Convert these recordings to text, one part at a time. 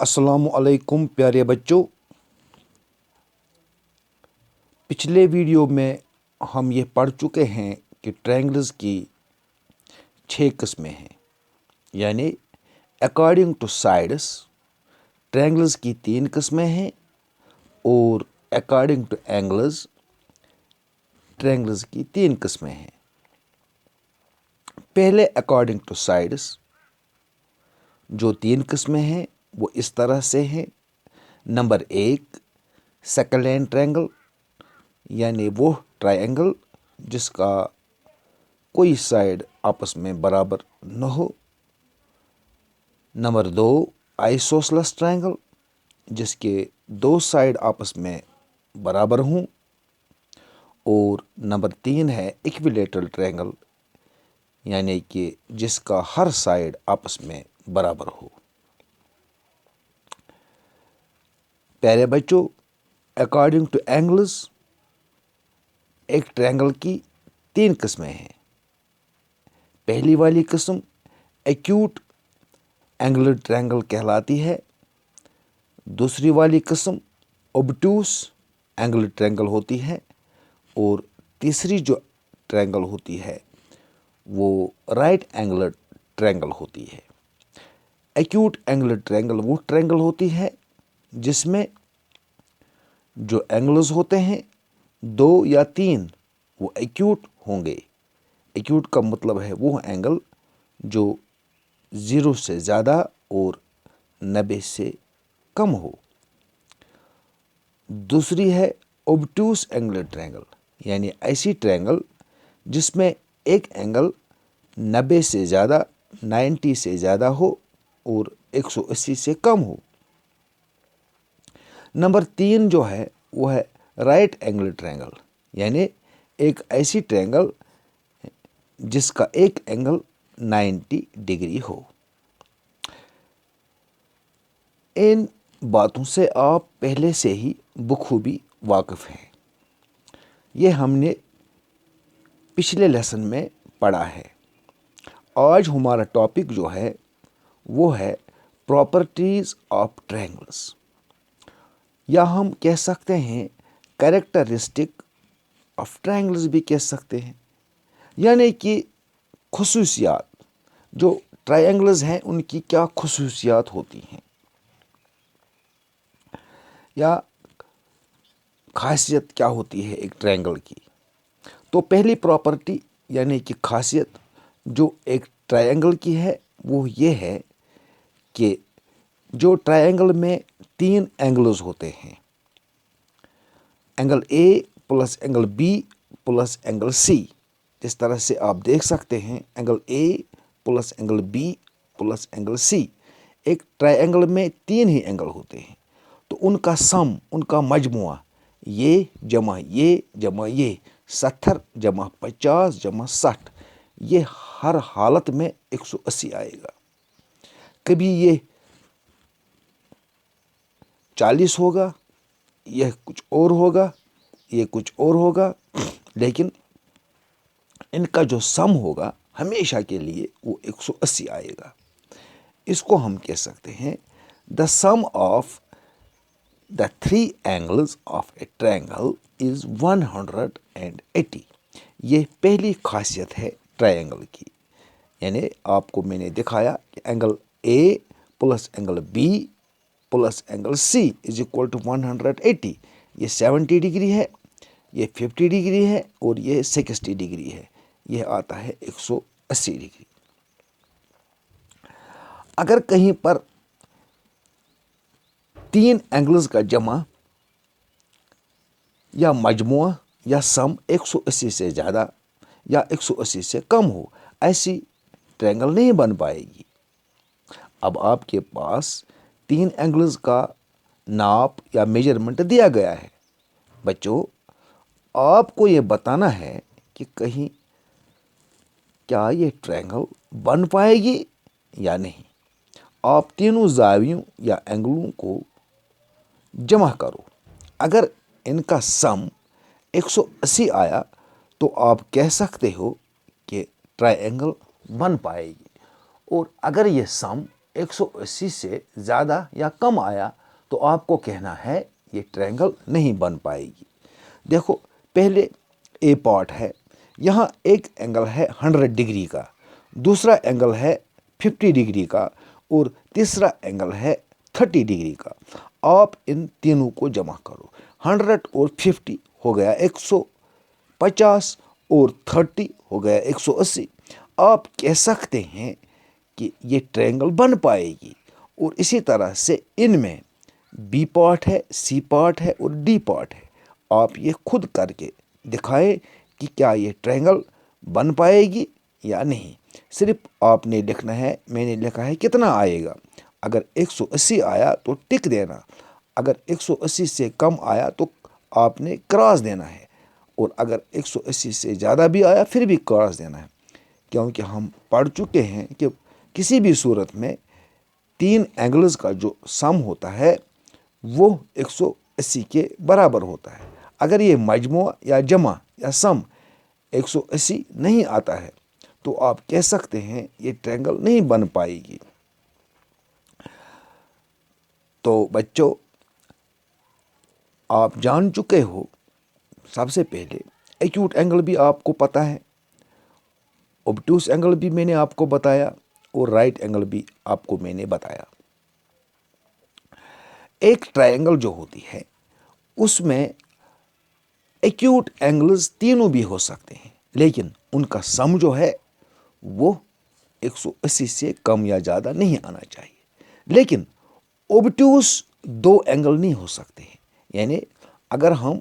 السلام علیکم پیارے بچوں، پچھلے ویڈیو میں ہم یہ پڑھ چکے ہیں کہ ٹرائنگلز کی 6 قسمیں ہیں، یعنی اکارڈنگ ٹو سائڈس ٹرائنگلز کی 3 قسمیں ہیں اور اکارڈنگ ٹو اینگلز ٹرائنگلز کی 3 قسمیں ہیں۔ پہلے اکارڈنگ ٹو سائڈس جو 3 قسمیں ہیں وہ اس طرح سے ہیں۔ نمبر 1 سیکلین ٹرائنگل، یعنی وہ ٹرائنگل جس کا کوئی سائڈ آپس میں برابر نہ ہو۔ نمبر 2 آئسوسیلس ٹرائنگل، جس کے 2 سائڈ آپس میں برابر ہوں۔ اور نمبر 3 ہے ایکویلیٹرل ٹرائنگل، یعنی کہ جس کا ہر سائڈ آپس میں برابر ہو۔ پیارے بچوں، اکارڈنگ ٹو اینگلز ایک ٹرائنگل کی 3 قسمیں ہیں۔ پہلی والی قسم ایکیوٹ اینگلر ٹرائنگل کہلاتی ہے، دوسری والی قسم اوبٹوس اینگلر ٹرائنگل ہوتی ہے، اور تیسری جو ٹرائنگل ہوتی ہے وہ رائٹ اینگلر ٹرائنگل ہوتی ہے۔ ایکیوٹ اینگلر ٹرائنگل وہ ٹرائنگل ہوتی ہے جس میں جو اینگلز ہوتے ہیں 2 یا 3 وہ ایکیوٹ ہوں گے۔ ایکیوٹ کا مطلب ہے وہ اینگل جو 0 سے زیادہ اور 90 سے کم ہو۔ دوسری ہے اوبٹوس اینگلر ٹرائنگل، یعنی ایسی ٹرائنگل جس میں ایک اینگل 90 سے زیادہ 90 سے زیادہ ہو اور 180 سے کم ہو۔ نمبر 3 جو ہے وہ ہے رائٹ اینگل ٹرائنگل، یعنی ایک ایسی ٹرائنگل جس کا ایک اینگل 90 ڈگری ہو۔ ان باتوں سے آپ پہلے سے ہی بخوبی واقف ہیں، یہ ہم نے پچھلے لیسن میں پڑھا ہے۔ آج ہمارا ٹاپک جو ہے وہ ہے پراپرٹیز آف ٹرائنگلز، یا ہم کہہ سکتے ہیں کریکٹرسٹک آف ٹرائنگلز بھی کہہ سکتے ہیں، یعنی کہ خصوصیات جو ٹرائنگلز ہیں ان کی کیا خصوصیات ہوتی ہیں یا خاصیت کیا ہوتی ہے ایک ٹرائنگل کی۔ تو پہلی پراپرٹی یعنی کہ خاصیت جو ایک ٹرائنگل کی ہے وہ یہ ہے کہ جو ٹرائنگل میں 3 اینگلز ہوتے ہیں، angle A plus angle B plus angle C, جس طرح سے آپ دیکھ سکتے ہیں angle A plus angle B plus angle C, ایک ٹرائنگل میں 3 ہی اینگل ہوتے ہیں، تو ان کا سم، ان کا مجموعہ یہ جمع یہ جمع یہ 70 جمع 50 جمع 60، یہ ہر حالت میں 180 آئے گا۔ کبھی یہ 40 ہوگا، یہ کچھ اور ہوگا، یہ کچھ اور ہوگا، لیکن ان کا جو سم ہوگا ہمیشہ کے لیے وہ 180 آئے گا۔ اس کو ہم کہہ سکتے ہیں the sum of the 3 angles of a triangle is 180۔ یہ پہلی خاصیت ہے ٹرائنگل کی، یعنی آپ کو میں نے دکھایا کہ angle A plus angle B plus angle C is equal to 180، یہ 70 ڈگری ہے، یہ 50 ڈگری ہے اور یہ 60 ڈگری ہے، یہ آتا ہے 180 ڈگری۔ اگر کہیں پر 3 اینگلز کا جمع یا مجموعہ یا سم 180 سے زیادہ یا 180 سے کم ہو، ایسی ٹرائنگل نہیں بن پائے گی۔ اب آپ کے پاس 3 اینگلز کا ناپ یا میجرمنٹ دیا گیا ہے، بچوں آپ کو یہ بتانا ہے کہ کہیں کیا یہ ٹرائنگل بن پائے گی یا نہیں۔ آپ تینوں زاویوں یا اینگلوں کو جمع کرو، اگر ان کا سم 180 آیا تو آپ کہہ سکتے ہو کہ ٹرائنگل بن پائے گی، اور اگر یہ سم 180 سے زیادہ یا کم آیا تو آپ کو کہنا ہے یہ ٹرینگل نہیں بن پائے گی۔ دیکھو پہلے اے پارٹ ہے، یہاں ایک اینگل ہے 100 ڈگری کا، دوسرا اینگل ہے 50 ڈگری کا اور تیسرا اینگل ہے 30 ڈگری کا۔ آپ ان تینوں کو جمع کرو، 100 اور 50 ہو گیا 150 اور 30 ہو گیا 180۔ آپ کہہ سکتے ہیں کہ یہ ٹرینگل بن پائے گی۔ اور اسی طرح سے ان میں بی پارٹ ہے، سی پارٹ ہے اور ڈی پارٹ ہے۔ آپ یہ خود کر کے دکھائیں کہ کیا یہ ٹرینگل بن پائے گی یا نہیں۔ صرف آپ نے لکھنا ہے، میں نے لکھا ہے کتنا آئے گا۔ اگر 180 آیا تو ٹک دینا، اگر 180 سے کم آیا تو آپ نے کراس دینا ہے، اور اگر 180 سے زیادہ بھی آیا پھر بھی کراس دینا ہے، کیونکہ ہم پڑھ چکے ہیں کہ کسی بھی صورت میں 3 اینگلز کا جو سم ہوتا ہے وہ 180 کے برابر ہوتا ہے۔ اگر یہ مجموعہ یا جمع یا سم 180 نہیں آتا ہے تو آپ کہہ سکتے ہیں یہ ٹرینگل نہیں بن پائے گی۔ تو بچوں، آپ جان چکے ہو سب سے پہلے ایکیوٹ اینگل بھی آپ کو پتہ ہے، اوبٹیوس اینگل بھی میں نے آپ کو بتایا اور رائٹ اینگل بھی آپ کو میں نے بتایا۔ ایک ٹرائنگل جو ہوتی ہے اس میں ایکیوٹ اینگلز تینوں بھی ہو سکتے ہیں، لیکن ان کا سم جو ہے وہ 180 سے کم یا زیادہ نہیں آنا چاہیے۔ لیکن اوبٹیوس 2 اینگل نہیں ہو سکتے ہیں، یعنی اگر ہم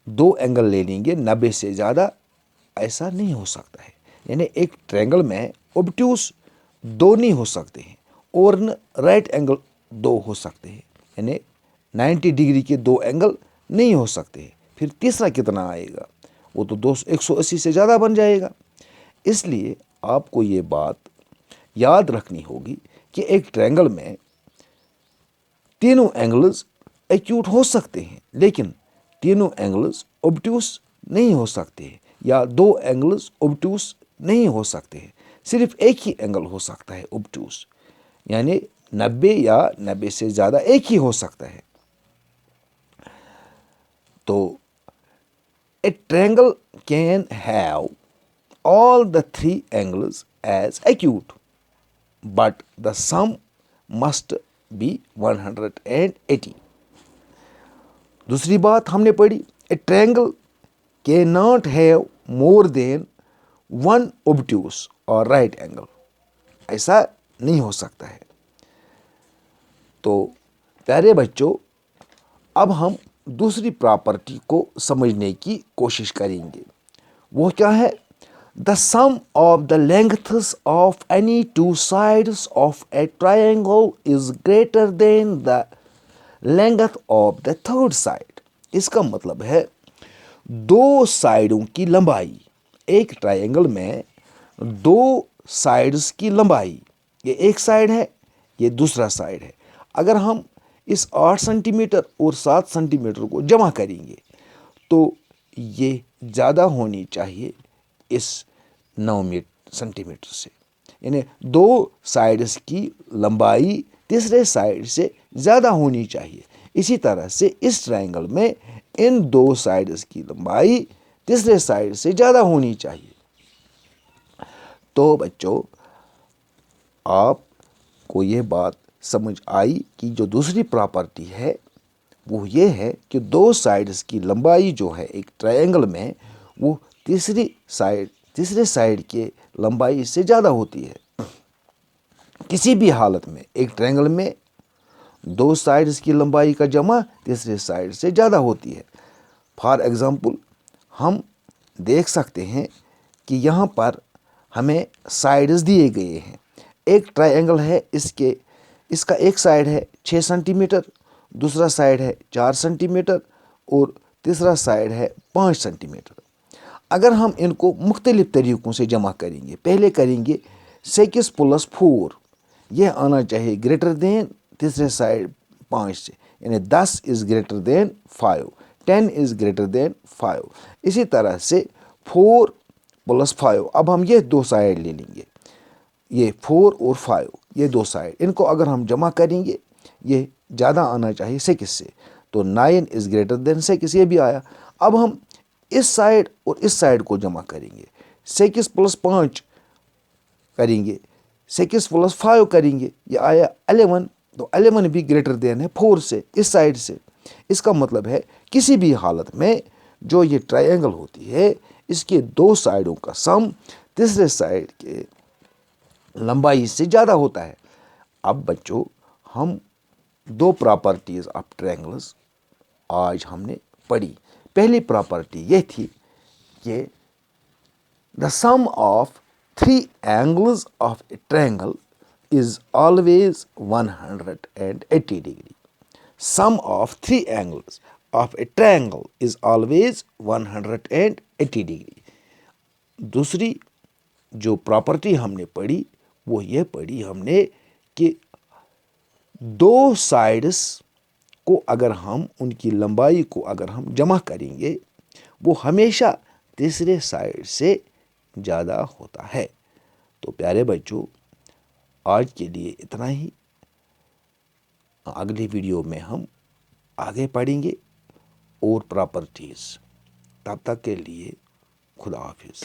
2 اینگل لے لیں گے 90 سے زیادہ، ایسا نہیں ہو سکتا ہے۔ یعنی ایک ٹرینگل میں اوبٹیوس 2 نہیں ہو سکتے ہیں اور رائٹ اینگل 2 ہو سکتے ہیں، یعنی 90 ڈگری کے 2 اینگل نہیں ہو سکتے ہیں۔ پھر تیسرا کتنا آئے گا؟ وہ تو 180 سے زیادہ بن جائے گا۔ اس لیے آپ کو یہ بات یاد رکھنی ہوگی کہ ایک ٹرینگل میں تینوں اینگلز ایکیوٹ ہو سکتے ہیں، لیکن تینوں اینگلز اوبٹیوس نہیں ہو سکتے ہیں، یا 2 اینگلز اوبٹیوس نہیں ہو سکتے ہیں۔ صرف ایک ہی اینگل ہو سکتا ہے اوبٹیوس، یعنی 90 یا 90 سے زیادہ ایک ہی ہو سکتا ہے۔ تو a triangle can have all the 3 angles as acute, but the sum must be 180۔ دوسری بات ہم نے پڑھی، a triangle cannot have more than 1 obtuse or right angle۔ ایسا نہیں ہو سکتا ہے۔ تو پیارے بچوں، اب ہم دوسری پراپرٹی کو سمجھنے کی کوشش کریں گے۔ وہ کیا ہے؟ The sum of the lengths of any 2 sides of a triangle is greater than the length of the third side۔ اس کا مطلب ہے 2 سائڈوں کی لمبائی، ایک ٹرائنگل میں 2 سائڈز کی لمبائی، یہ ایک سائڈ ہے، یہ دوسرا سائڈ ہے۔ اگر ہم اس 8 سینٹی میٹر اور 7 سینٹی میٹر کو جمع کریں گے تو یہ زیادہ ہونی چاہیے اس 9 سینٹی میٹر سے، یعنی 2 سائڈز کی لمبائی تیسرے سائڈ سے زیادہ ہونی چاہیے۔ اسی طرح سے اس ٹرائنگل میں ان 2 سائڈز کی لمبائی تیسرے سائڈ سے زیادہ ہونی چاہیے۔ تو بچوں، آپ کو یہ بات سمجھ آئی کہ جو دوسری پراپرٹی ہے وہ یہ ہے کہ 2 سائڈز کی لمبائی جو ہے ایک ٹرائنگل میں وہ تیسرے سائڈ کے لمبائی سے زیادہ ہوتی ہے۔ کسی بھی حالت میں ایک ٹرائنگل میں 2 سائڈز کی لمبائی کا جمع تیسرے سائڈ سے زیادہ ہوتی ہے۔ فار ایگزامپل ہم دیکھ سکتے ہیں کہ یہاں پر ہمیں سائڈز دیے گئے ہیں۔ ایک ٹرائنگل ہے، اس کا ایک سائڈ ہے 6 سینٹی میٹر، دوسرا سائڈ ہے 4 سینٹی میٹر اور تیسرا سائڈ ہے 5 سینٹی میٹر۔ اگر ہم ان کو مختلف طریقوں سے جمع کریں گے، پہلے کریں گے 6 + 4، یہ آنا چاہیے گریٹر دین تیسرے سائڈ 5 سے، یعنی 10 is greater than 5، 10 is greater than 5۔ اسی طرح سے 4 + 5، اب ہم یہ 2 سائڈ لے لیں گے، یہ 4 اور 5، یہ دو سائڈ، ان کو اگر ہم جمع کریں گے یہ زیادہ آنا چاہیے 6 سے، تو 9 از گریٹر دین 6، یہ بھی آیا۔ اب ہم اس سائڈ اور اس سائڈ کو جمع کریں گے، 6 + 5 کریں گے، 6 + 5 کریں گے، یہ آیا 11، تو 11 بھی گریٹر دین ہے 4 سے، اس سائڈ سے۔ اس کا مطلب ہے کسی بھی حالت میں جو یہ ٹرائنگل ہوتی ہے اس کے دو سائڈوں کا سم تیسرے سائڈ کے لمبائی سے زیادہ ہوتا ہے۔ اب بچوں ہم دو پراپرٹیز آف ٹرائنگلز آج ہم نے پڑھی۔ پہلی پراپرٹی یہ تھی کہ the sum of 3 angles of a triangle is always 180 degree. Sum of 3 angles of a triangle is always 180 degree. دوسری جو پراپرٹی ہم نے پڑھی وہ یہ پڑھی ہم نے کہ دو سائڈس کو اگر ہم ان کی لمبائی کو اگر ہم جمع کریں گے وہ ہمیشہ تیسرے سائڈ سے زیادہ ہوتا ہے۔ تو پیارے بچوں آج کے لیے اتنا ہی، اگلی ویڈیو میں ہم آگے پڑھیں گے اور پراپرٹیز۔ تب تک کے لیے خدا حافظ۔